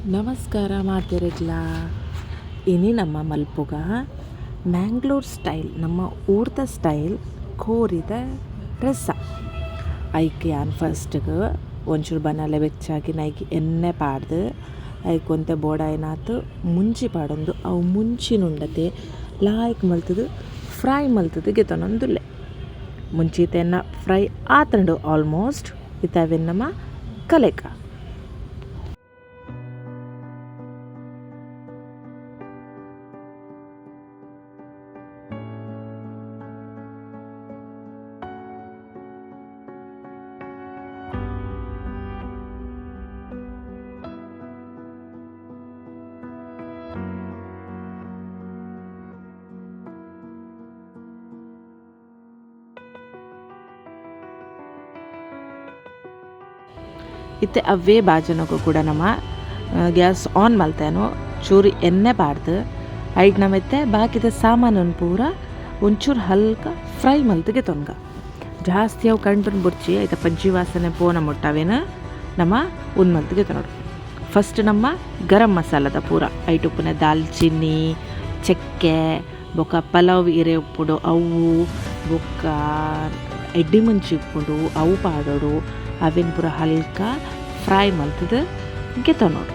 ನಮಸ್ಕಾರ ಮಾಡ್ತಿರಗ್ಲ ಇನಿ ನಮ್ಮ ಮಲ್ಪುಗ ಮ್ಯಾಂಗ್ಳೂರ್ ಸ್ಟೈಲ್ ನಮ್ಮ ಊರ್ದ ಸ್ಟೈಲ್ ಕೋರಿದ ರಸ ಐಕೆ ಯಾನ್ ಫಸ್ಟ್ಗೆ ಒಂಚೂರು ಬನಲೆ ಬೆಚ್ಚಾಗಿ ನೈಗೆ ಎಣ್ಣೆ ಪಾಡ್ದು ಐಕೆ ಒಂತೆ ಬೋಡಾಯಿನಾತು ಮುಂಚಿ ಪಾಡೊಂದು ಅವು ಮುಂಚಿನುಂಡತೆ ಲಾಯ್ಕ್ ಮಲ್ತದು ಫ್ರೈ ಮಲ್ತದು ಗೆತನೊಂದುಲ್ಲೆ ಮುಂಚಿತ ಎನ್ನ ಫ್ರೈ ಆತಂಡು ಆಲ್ಮೋಸ್ಟ್ ಇತ್ತವೆನ್ ನಮ್ಮ ಕಲೆಕ ಇತ್ತೆ ಅವೇ ಬಾಜನಕ್ಕೂ ಕೂಡ ನಮ್ಮ ಗ್ಯಾಸ್ ಆನ್ ಮಲ್ತೇನು ಚೂರು ಎಣ್ಣೆ ಪಾಡ್ದು ಐಟ್ ನಮ್ಮತ್ತೆ ಬಾಕಿದ ಸಾಮಾನನ್ನು ಪೂರ ಒಂಚೂರು ಹಲ್ಕ ಫ್ರೈ ಮಲ್ತಿಗೆ ತೊನ್ಗ ಜಾಸ್ತಿ ಅವು ಕಂಡು ಬುರ್ಚಿ ಆಯ್ತಾ ಪಜ್ಜಿ ವಾಸನೆ ಪೋನ ಮುಟ್ಟವೇನು ನಮ್ಮ ಉನ್ ಮಲ್ತಿಗೆ ತೊನೋಡು ಫಸ್ಟ್ ನಮ್ಮ ಗರಂ ಮಸಾಲದ ಪೂರ ಐಟ್ ಉಪ್ಪುನ ದಾಲ್ಚಿನ್ನಿ ಚಕ್ಕೆ ಬೊಕ್ಕ ಪಲಾವ್ ಇರೆ ಉಪ್ಪುಡು ಅವು ಬೊಕ್ಕ ಎಡ್ಡಿ ಮುಂಚಿ ಉಪ್ಪುಡು ಅವು ಪಾಡೋಡು ಅವೇನು ಪೂರ ಹಲ್ಕ ಫ್ರೈ ಮಲ್ತದು ಗೆತನೋಡು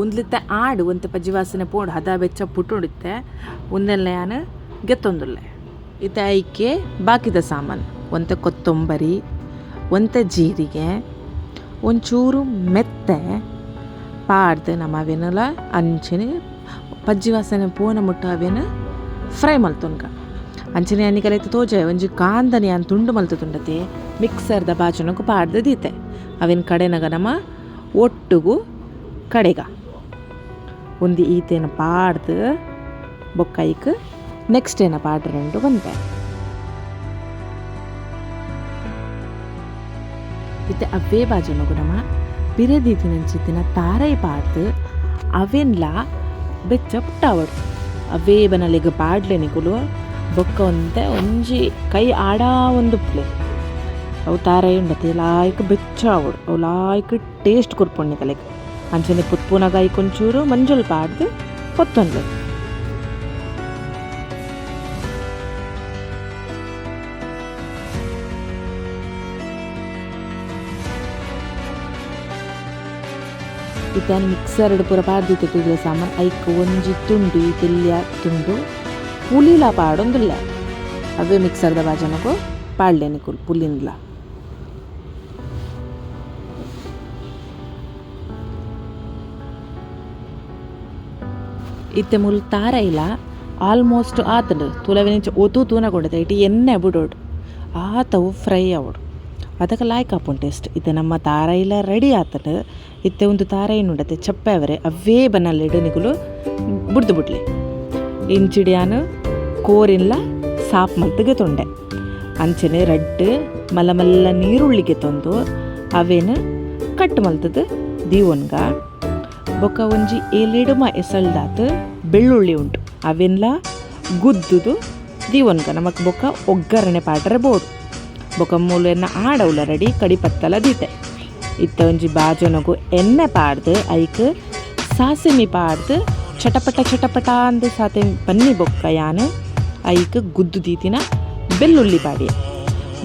ಉಂದ್ಲಿತ್ತೆ ಆಡು ಒಂತೆ ಪಜ್ಜಿ ವಾಸನೆ ಪೋಡು ಹದ ಬೆಚ್ಚ ಪುಟ್ಟುಡಿತ್ತೆ ಒಂದೆಲ್ಲ ನಾನು ಗೆತ್ತೊಂದುಲ್ಲೆ ಇತ್ತೆ ಐಕೆ ಬಾಕಿದ ಸಾಮಾನು ಒಂತೆ ಕೊತ್ತಂಬರಿ ಒಂತೆ ಜೀರಿಗೆ ಒಂಚೂರು ಮೆತ್ತೆ ಪಾಡ್ದು ನಮ್ಮ ಅವೇನೆಲ್ಲ ಅಂಚಿನ ಪಜ್ಜಿ ವಾಸನೆ ಪೋನ ಮುಟ್ಟ ಅವೇನು ಫ್ರೈ ಮಲ್ತುನ್ಗ ಅಂಚನೆ ಅನ್ನಿಕಲೈತೆ ತೋಜ ಒಂಜಿ ಕಾಂದನಿ ಅನ್ ತುಂಡು ಮಲ್ತುಂಡತೆ ಮಿಕ್ಸರ್ದ ಬಾಚನಕ್ಕೂ ಪಾಡ್ದು ದೀತೆ ಅವೇನು ಕಡೆನಾಗ ನಮ್ಮ ಒಟ್ಟುಗು ಕಡೆಗ ಒಂದು ಈತೇನ ಪಾಡ್ದು ಬೊಕ್ಕೈಕ್ ನೆಕ್ಸ್ಟ್ ಏನ ಪಾಡ್ರೆಂಡು ಬಂದೆ ಇತ್ತೆ ಅವೇ ಬಾಜನಗು ನಮ್ಮ ಬಿರದೀತಿನ ತಾರೈ ಪಾಡ್ದು ಅವೆನ್ಲ ಬೆಚ್ಚ ಪುಟ್ಟಾವಡು ಅವೇ ಬನಲೆಗ್ ಪಾಡ್ಲೆ ನಿಕುಲು ಬೊಕ್ಕ ಒಂತೆ ಒಂಜಿ ಕೈ ಆಡಾ ಒಂದು ಪ್ಲೇ ಅವು ತಾರೈ ಉಂಡತೆ ಲಾಯ್ಕ್ ಬೆಚ್ಚ ಆವಡು ಅವು ಲಾಯ್ಕ್ ಟೇಸ್ಟ್ ಕೊರ್ಪೊಣ್ಣಿ ಕಲೆಗ್ ಅಂಚನೆ ಪುತ್ಪುನಗಾಯಿ ಕೊಂಚೂರು ಮಂಜುಲ್ ಪಾಡ್ದು ಕೊತ್ತೊಂದು ಇದ್ದಾನೆ ಮಿಕ್ಸರ್ ಪೂರ ಪಾಡ್ದಿತ್ತಿದ್ದ ಸಾಮಾನು ಐಕ್ ಒಂಜಿ ತುಂಡು ತೆಲ್ಯ ತುಂಡು ಪುಲಿಲ ಪಾಡೊಂದುಲ್ಲ ಅವೇ ಮಿಕ್ಸರ್ದ ಬಾಜನಕು ಪಾಡ್ಲೆ ನಿಕುಲ್ ಪುಲಿನ್ಲ ಇತ್ತೆ ಮುಲ್ ತಾರ ಇಲ್ಲ ಆಲ್ಮೋಸ್ಟ್ ಆತಂಡು ತುಲವೆನಿಂಚ ಒತು ತೂನ ಕೊಡತೆ ಇಟ್ಟು ಎಣ್ಣೆ ಬಿಡೋಡು ಆತವು ಫ್ರೈ ಆವಡು ಅದಕ್ಕೆ ಲಾಯ್ಕ್ ಹಾಪುಂಡು ಟೇಸ್ಟ್ ಇತ್ತೆ ನಮ್ಮ ತಾರ ಇಲ್ಲ ರೆಡಿ ಆತಂಡು ಇತ್ತೆ ಒಂದು ತಾರ ಏನುಂಡತೆ ಚಪ್ಪೆ ಅವರೆ ಅವೇ ಬನ್ನಲ್ಲಿಡು ನಿಗುಲು ಬುಡ್ದು ಬಿಡ್ಲಿ ಇಂಚಿಡಿಯಾನು ಕೋರಿನ್ಲ ಸಾಪ್ ಮಲ್ತಿಗೆ ತೊಂಡೆ ಅಂಚನೆ ರಡ್ಡು ಮಲ್ಲ ಮಲ್ಲ ನೀರುಳ್ಳಿಗೆ ತೊಂದು ಅವೇನು ಕಟ್ ಮಲ್ತದು ದೀವನ್ಗ ಬೊಕ್ಕ ಒಂಜಿ ಏಲೆಡುಮ ಎಸಳ್ದಾತು ಬೆಳ್ಳುಳ್ಳಿ ಉಂಟು ಅವೆನ್ಲ ಗುದ್ದುದು ದೀವನ್ಗ ನಮಕ್ ಬೊಕ್ಕ ಒಗ್ಗರಣೆ ಪಾಡ್ರೆ ಬೋಡು ಬೊಕ್ಕ ಮೂಲೆನ್ನ ಆಡವುಲ ರೆಡಿ ಕಡಿಪತ್ತಲ ದೀತೆ ಇತ್ತ ಒಂಜಿ ಬಾಜನಗು ಎಣ್ಣೆ ಪಾಡ್ದು ಐಕ್ ಸಾಸಿಮಿ ಪಾಡ್ದು ಚಟಪಟ ಅಂದು ಸಾತೆ ಬನ್ನಿ ಬೊಕ್ಕ ಯಾನು ಐಕ್ ಗುದ್ದು ದೀತಿನ ಬೆಳ್ಳುಳ್ಳಿ ಪಾಡಿ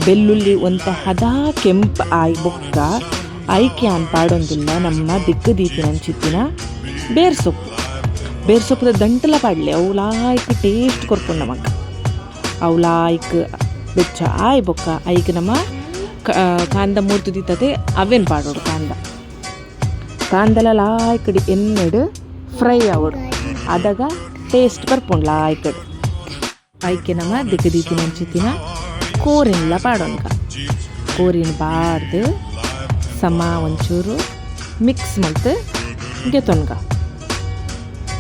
ಬೆಳ್ಳುಳ್ಳಿ ಒಂತ ಹದ ಕೆಂಪು ಆಯ್ ಬೊಕ್ಕ ಐಕೆ ಯಾನ್ ಪಾಡೊಂದುಲ್ಲ ನಮ್ಮ ದಿಕ್ಕು ದೀತಿನಂಚಿತ್ತಿನ ಬೇರ್ ಸೊಪ್ಪುದ ದಂಟಲ ಪಾಡ್ಲೆ ಅವು ಲಾಯ್ಕ್ ಟೇಸ್ಟ್ ಕೊರ್ಪುಂಡು ನಮಕ್ ಅವು ಲಾಯ್ಕ್ ಬೆಚ್ಚ ಆಯ್ ಬೊಕ್ಕ ಐಕ್ ನಮ್ಮ ಕಾಂದ ಮೂರ್ತು ದೀತದೆ ಅವೇನು ಪಾಡೋಡು ಕಾಂದಲ ಲಾಯ್ಕಡಿ ಎಣ್ಣೆಡು ಫ್ರೈ ಆವಡು ಅದಾಗ ಟೇಸ್ಟ್ ಬರ್ಪುಂಡು ಲಾಯ್ಕಡು ಐಕೆ ನಮ್ಮ ದಿಕ್ಕು ದೀತಿನಂಚಿತ್ತಿನ ಕೋರಿನ್ಲ ಪಾಡೋನ್ಕ ಕೋರಿನ ಪಾಡ್ದು ಸಮ ಒಂಚೂರು ಮಿಕ್ಸ್ ಮಲ್ತು ಗೆತೊನ್ಗ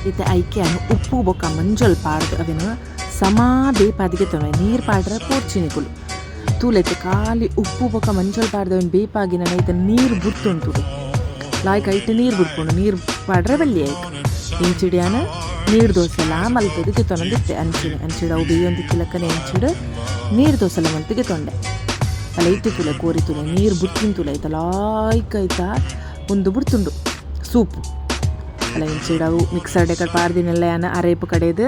ಇತ್ತೆ ಐಕ್ಯಾನು ಉಪ್ಪು ಬೊಕ್ಕ ಮಂಜಲ್ ಪಾಡ್ದು ಅವೇನು ಸಮಾ ಬೇಪಾದಿಗೆ ತೊಂಡೆ ನೀರು ಪಾಡ್ರೆ ಪೋರ್ಚಿನಿಕುಲು ತೂಲೆತ್ತೆ ಖಾಲಿ ಉಪ್ಪು ಬೊಕ್ಕ ಮಂಜಲ್ ಪಾಡ್ದು ಅವನು ಬೇಪಾಗಿ ನಾನು ಇತ್ತೆ ನೀರು ಬುಡ್ತುಂಟು ಲಾಯ್ಕ್ ಐಟು ನೀರು ಬುಡ್ಕೊಂಡು ನೀರು ಪಾಡ್ರೆ ಬಲ್ಲಿ ಆಯ್ತು ಇಂಚಿಡಿಯಾನ ನೀರು ದೋಸೆಲ್ಲ ಮಲ್ತದಿಗೆ ತೊಂದಿತ್ತೆ ಅಂಚಿಡ ಅವು ಬೇಯೊಂದಿಕ್ಕಿಲಕ್ಕನೆ ಇಂಚಿಡು ನೀರು ದೋಸೆಲ್ಲ ಮಲ್ತಿಗೆ ತೊಂಡೆ ಅಲ್ಲ ಇತ್ತು ತುಲೆ ಕೋರಿ ತುಲೆ ನೀರು ಬುಡ್ತಿನ ತುಲೆ ಆಯ್ತಾ ಲಾಯ್ಕ್ ಆಯ್ತಾ ಒಂದು ಬುಡ್ತುಂಡು ಸೂಪು ಅಲ್ಲ ಇಂಚಿಡವು ಮಿಕ್ಸರ್ ಡೆಕಡ್ ಪಾರ್ದಿನೆಲ್ಲ ಯಾನ ಅರೇಪು ಕಡೆದು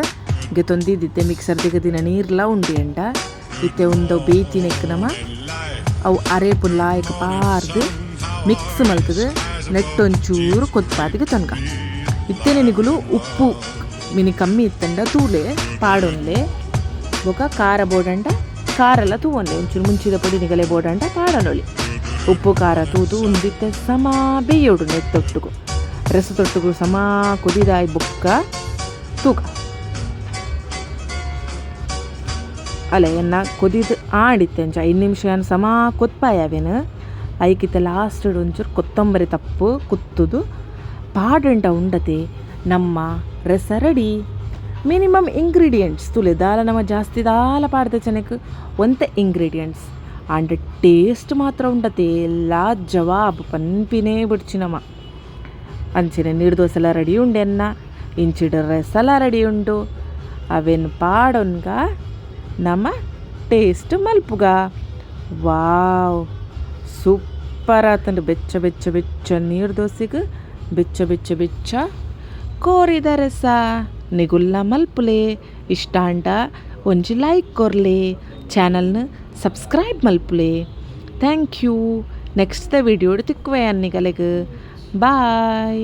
ಗೆ ತೊಂದಿದ್ದಿತ್ತೆ ಮಿಕ್ಸರ್ ದಿನ ನೀರ್ಲ ಉಂಡಿ ಅಂಡ ಇತ್ತೆ ಒಂದು ಬೇಯ್ತಿನೆಕ್ ನಮ್ಮ ಅವು ಅರೇಪು ಲಾಯ್ಕ್ ಪಾರ್ದು ಮಿಕ್ಸ್ ಮಲ್ತದು ನೆಟ್ಟೊಂಚೂರು ಕೊತ್ಪಾದಿಗೆ ತೊನ್ಕ ಇತ್ತೆ ನೆನಿಗುಲು ಉಪ್ಪು ಮಿನಿ ಕಮ್ಮಿ ಇತ್ತಂಡ ತೂಲೆ ಪಾಡೊನ್ಲೆ ಬೊಕ ಖಾರ ಬೋಡಂಡ ಖಾರ ಎಲ್ಲ ತೂವೊನ್ಲೆ ಒಂಚೂರು ಮುಂಚಿದ ಪೊಡಿ ನಿಗಲೆ ಬೋಡಂಡ ಪಾಡನೊಳಿ ಉಪ್ಪು ಖಾರ ತೂದು ಉಂದಿತ್ತೆ ಸಮ ಬೇಯೋಡು ನೆತ್ತೊಟ್ಟುಗು ರಸ ತೊಟ್ಟುಗು ಸಮ ಕುದಿದಾಯಿ ಬೊಕ್ಕ ತೂಕ ಅಲ್ಲ ಎನ್ನ ಕುದಿದು ಆಡಿತ್ತೆ ಅಂಚ 5 ನಿಮಿಷ ಸಮ ಕೊತ್ಪಾಯವೇನು ಐಕಿತ್ತ ಲಾಸ್ಟ್ ಒಂಚೂರು ಕೊತ್ತಂಬರಿ ತಪ್ಪು ಕುತ್ತುದು ಪಾಡಂಟ ಉಂಡತೆ ನಮ್ಮ ರಸ ರೆಡಿ ಮಿನಿಮಮ್ ಇಂಗ್ರೀಡಿಯೆಂಟ್ಸ್ ತುಲೆ ದಾಲ ನಮ್ಮ ಜಾಸ್ತಿ ದಾಲ ಪಾಡ್ದೆ ಚೆನ್ನಕ್ಕೆ ಒಂತೆ ಇಂಗ್ರೀಡಿಯೆಂಟ್ಸ್ ಆಂಡ್ ಟೇಸ್ಟ್ ಮಾತ್ರ ಉಂಡತೆ ಎಲ್ಲ ಜವಾಬ್ ಪನ್ಪಿನೇ ಬಿಡ್ಚಿನಮ್ಮ ಅಂಚಿನ ನೀರು ದೋಸೆಲ್ಲ ರೆಡಿ ಉಂಡೆನ್ನ ಇಂಚಿಡ ರಸಲ ರೆಡಿ ಉಂಡು ಅವೇನು ಪಾಡೊನ್ಗ ನಮ್ಮ ಟೇಸ್ಟ್ ಮಲ್ಪುಗ ವಾವ್ ಸೂಪರ್ ಆತಂಡು ಬೆಚ್ಚ ಬೆಚ್ಚ ಬೆಚ್ಚ ನೀರು ದೋಸೆಗೆ ಬೆಚ್ಚ ಬೆಚ್ಚ ಬೆಚ್ಚ ಕೋರಿದ ರಸ ನಿಗುಲ್ಲ ಮಲ್ಪುಲೆ ಇಷ್ಟ ಅಂಟ ಒಂಜಿ ಲೈಕ್ ಕೊರ್ಲೆ ಚಾನಲ್ನ ಸಬ್ಸ್ಕ್ರೈಬ್ ಮಲ್ಪುಲೆ ಥ್ಯಾಂಕ್ ಯು ನೆಕ್ಸ್ಟ್ ದ ವಿಡಿಯೋಡ್ ತಿಕ್ಕುವೆ ಅನ್ನಿಗಲೆಗ್ ಬಾಯ್